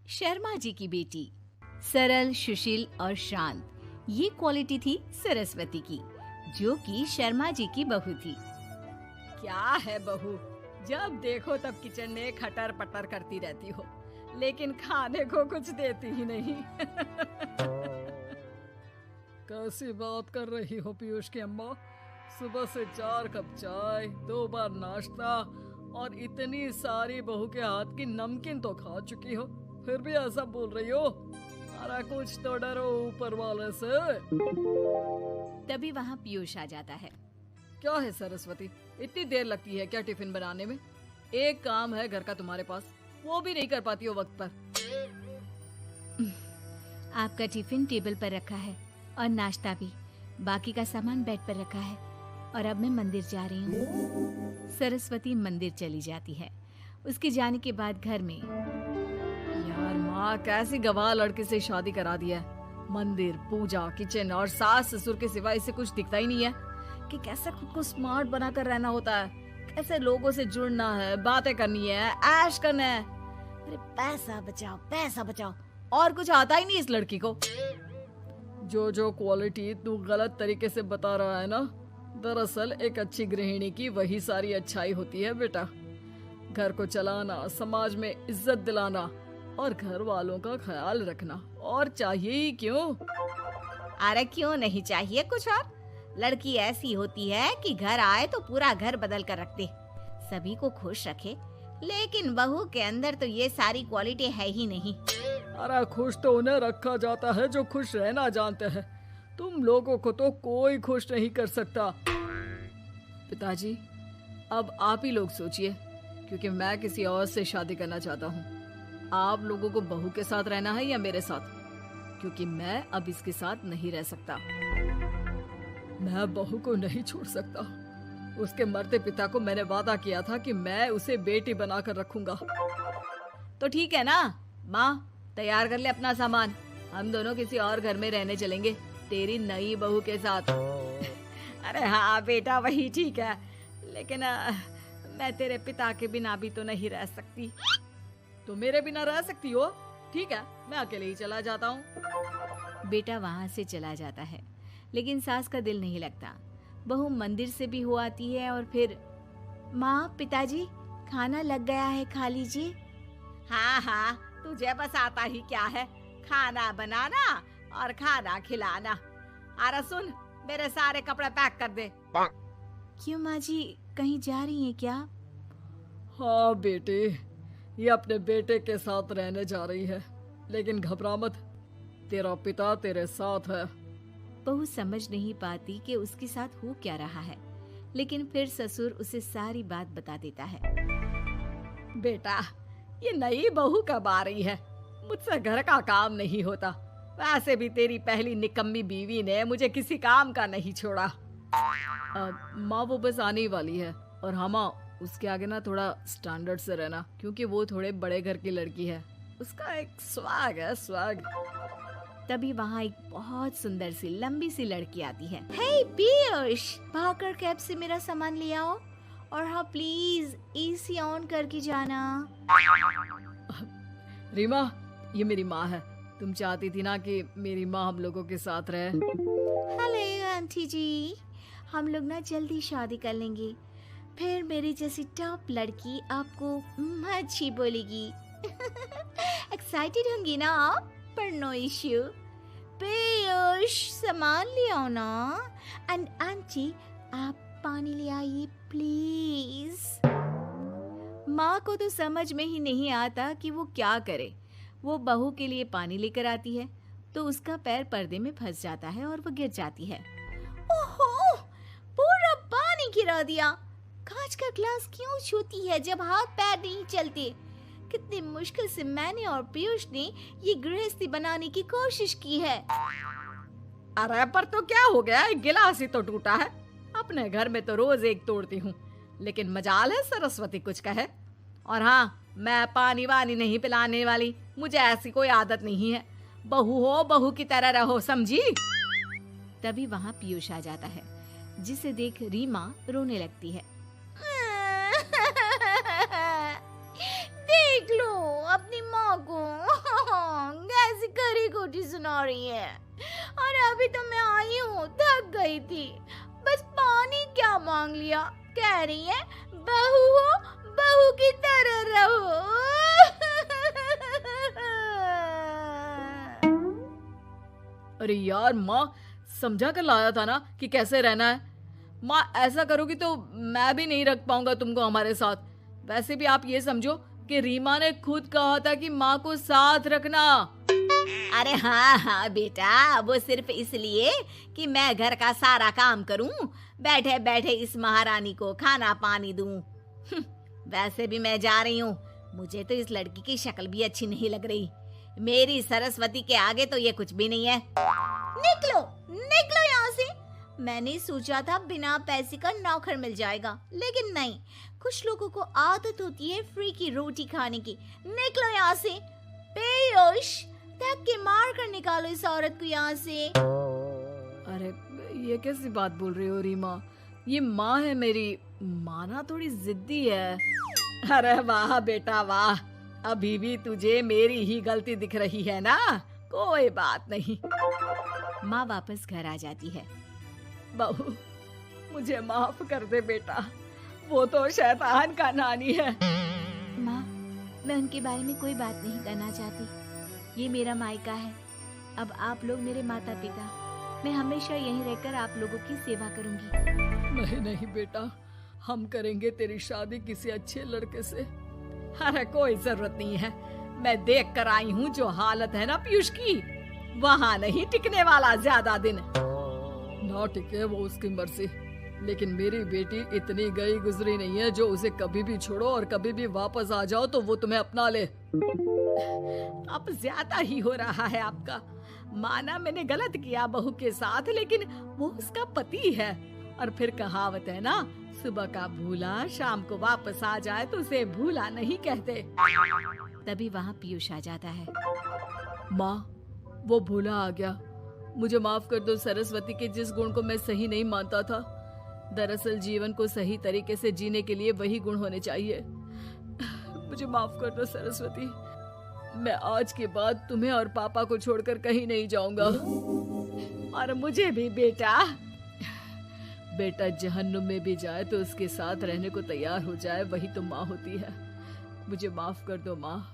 शर्मा जी की बेटी। सरल, सुशील और शांत, ये क्वालिटी थी सरस्वती की, जो कि शर्मा जी की बहू थी। क्या है बहू, जब देखो तब किचन में खटर पटर करती रहती हो, लेकिन खाने को कुछ देती ही नहीं। कैसी बात कर रही हो पीयूष की अम्मा? सुबह से 4 कप चाय, 2 बार नाश्ता और इतनी सारी बहू के हाथ की नमकीन तो खा चुकी हो, फिर भी ऐसा बोल रही हो? अरे कुछ तो डरो ऊपर वाले से। तभी वहाँ पीयूष आ जाता है। क्या है सरस्वती, इतनी देर लगती है क्या टिफिन बनाने में? एक काम है घर का तुम्हारे पास, वो भी नहीं कर पाती हो वक्त पर। आपका टिफिन टेबल पर रखा है और नाश्ता भी, बाकी का सामान बेड पर रखा है और अब मैं मंदिर जा रही हूँ। सरस्वती मंदिर चली जाती है। उसके जाने के बाद घर में, यार माँ कैसी गवाह लड़के से शादी करा दिया है। मंदिर, पूजा, किचन और सास ससुर के सिवा इसे कुछ दिखता ही नहीं है कि कैसे खुद को स्मार्ट बनाकर रहना होता है, कैसे लोगों से जुड़ना है, बातें करनी है, ऐश करना है। अरे पैसा बचाओ और कुछ आता ही नहीं इस लड़की को। जो क्वालिटी तू गलत तरीके से बता रहा है ना, दरअसल एक अच्छी गृहिणी की वही सारी अच्छाई होती है बेटा। घर को चलाना, समाज में इज्जत दिलाना और घर वालों का ख्याल रखना, और चाहिए ही क्यों? अरे क्यों नहीं चाहिए कुछ और? लड़की ऐसी होती है कि घर आए तो पूरा घर बदल कर रख दे, सभी को खुश रखे। लेकिन बहू के अंदर तो ये सारी क्वालिटी है ही नहीं। अरे खुश तो उन्हें रखा जाता है जो खुश रहना जानते हैं। तुम लोगों को तो कोई खुश नहीं कर सकता। पिताजी, अब आप ही लोग सोचिए, क्योंकि मैं किसी और से शादी करना चाहता हूँ। आप लोगों को बहू के साथ रहना है या मेरे साथ? क्योंकि मैं अब इसके साथ नहीं रह सकता। मैं बहू को नहीं छोड़ सकता। उसके मरते पिता को मैंने वादा किया था कि मैं उसे बेटी बनाकर रखूंगा। तो ठीक है ना माँ, तैयार कर ले अपना सामान, हम दोनों किसी और घर में रहने चलेंगे तेरी नई बहू के साथ। अरे हाँ बेटा, वही ठीक है, लेकिन मैं तेरे पिता के बिना भी तो नहीं रह सकती। तो मेरे बिना रह सकती हो? ठीक है, मैं अकेले ही चला जाता हूँ। बेटा वहाँ से चला जाता है, लेकिन सास का दिल नहीं लगता। बहू मंदिर से भी हो आती है और फिर, माँ, पिताजी, खाना लग गया है, खा लीजिए। हाँ, तुझे बस आता ही क्या है, खाना बनाना और खाना खिलाना। अरे सुन, मेरे सारे कपड़े पैक कर दे। क्यों माँ जी, कहीं जा रही हैं क्या? हाँ बेटे, ये अपने बेटे के साथ रहने जा रही है, लेकिन घबरा मत, तेरा पिता तेरे साथ है। बहू समझ नहीं पाती कि उसके साथ हो क्या रहा है, लेकिन फिर ससुर उसे सारी बात बता देता है। बेटा, ये नई बहू कब आ रही है? मुझसे घर का काम नहीं होता। वैसे भी तेरी पहली निकम्मी बीवी ने मुझे किसी काम का नहीं छोड़ा। माँ वो बस आने ही वाली है, और हाँ माँ, उसके आगे ना थोड़ा स्टैंडर्ड से रहना, क्योंकि वो थोड़े बड़े घर की लड़की है। उसका एक स्वैग है, स्वैग। तभी वहाँ एक बहुत सुंदर सी लंबी सी लड़की आती है। हे पीयूष, भागकर कैब से मेरा सामान ले आओ, और हाँ प्लीज एसी ऑन करके जाना। रीमा, ये मेरी माँ है। तुम चाहती थी ना कि मेरी माँ हम लोगों के साथ रहे। हेलो आंटी जी, हम लोग ना जल्दी शादी कर लेंगे, फिर मेरी जैसी टॉप लड़की आपको अच्छी बोलेगी। एक्साइटेड होंगी ना आप? पर नो इश्यू। पीयूष, सामान ले आओ ना, एंड आंटी आप पानी ले आइए प्लीज। माँ को तो समझ में ही नहीं आता कि वो क्या करे। वो बहू के लिए पानी लेकर आती है तो उसका पैर पर्दे में फंस जाता है और वो गिर जाती है। ओहो, पूरा पानी गिरा दिया। कांच का ग्लास क्यों छूती है जब हाथ पैर नहीं चलते? कितनी मुश्किल से मैंने और पीयूष ने ये गृहस्थी बनाने की कोशिश की है। अरे पर तो क्या हो गया, एक गिलास ही तो टूटा है। अपने घर में तो रोज एक तोड़ती हूँ, लेकिन मजाल है सरस्वती कुछ कहे। और हाँ, मैं पानी वानी नहीं पिलाने वाली, मुझे ऐसी कोई आदत नहीं है। बहू हो, बहू की तरह रहो, समझी? तभी वहाँ पीयूष आ जाता है, जिसे देख रीमा रोने लगती है। देख लो अपनी माँ को। रोटी सुना रही है। और अभी तो मैं आई हूँ, थक गई थी, बस पानी क्या मांग लिया। कह रही है बहू हो, बहू की तरह रहो। अरे यार माँ, समझा कर लाया था ना कि कैसे रहना है। माँ ऐसा करोगी तो मैं भी नहीं रख पाऊंगा तुमको हमारे साथ। वैसे भी आप ये समझो कि रीमा ने खुद कहा था कि माँ को साथ रखना। अरे हाँ हाँ बेटा, वो सिर्फ इसलिए कि मैं घर का सारा काम करूं, बैठे बैठे इस महारानी को खाना पानी दूं। वैसे भी मैं जा रही हूँ, मुझे तो इस लड़की की शक्ल भी अच्छी नहीं लग रही। मेरी सरस्वती के आगे तो ये कुछ भी नहीं है। निकलो निकलो यहाँ से। मैंने सोचा था बिना पैसे का नौकर मिल जाएगा, लेकिन नहीं। कुछ लोगों को आदत होती है फ्री की रोटी खाने की। निकलो यहाँ से। पीयूष, धक्के मार कर निकालो इस औरत को यहाँ से। अरे ये कैसी बात बोल रही हो रीमा? ये माँ है मेरी, माना थोड़ी जिद्दी है। अरे वाह बेटा वाह, अभी भी तुझे मेरी ही गलती दिख रही है ना? कोई बात नहीं। माँ वापस घर आ जाती है। बहू, मुझे माफ कर दे बेटा, वो तो शैतान का नानी है। माँ, मैं उनके बारे में कोई बात नहीं करना चाहती। ये मेरा मायका है। अब आप लोग मेरे माता पिता, मैं हमेशा यहीं रहकर आप लोगों की सेवा करूंगी। नहीं नहीं बेटा, हम करेंगे तेरी शादी किसी अच्छे लड़के से। अरे कोई जरूरत नहीं है, मैं देख कर आई हूँ जो हालत है ना पीयूष की, वहाँ नहीं टिकने वाला ज्यादा दिन। ना टिके वो उसकी मर्जी, लेकिन मेरी बेटी इतनी गई गुजरी नहीं है जो उसे कभी भी छोड़ो और कभी भी वापस आ जाओ तो वो तुम्हें अपना ले। अब ज्यादा ही हो रहा है आपका। माना मैंने गलत किया बहू के साथ, लेकिन वो उसका पति है। और फिर कहावत है ना, सुबह का भूला शाम को वापस आ जाए तो उसे भूला नहीं कहते। तभी वहाँ पीयूष आ जाता है। माँ, वो भूला आ गया, मुझे माफ कर दो। सरस्वती के जिस गुण को मैं सही नहीं मानता था, दरअसल जीवन को सही तरीके से जीने के लिए वही गुण होने चाहिए। मुझे माफ कर दो सरस्वती, मैं आज के बाद तुम्हें और पापा को छोड़कर कहीं नहीं जाऊंगा। और मुझे भी बेटा। बेटा जहन्नुम में भी जाए तो उसके साथ रहने को तैयार हो जाए, वही तो माँ होती है। मुझे माफ कर दो माँ।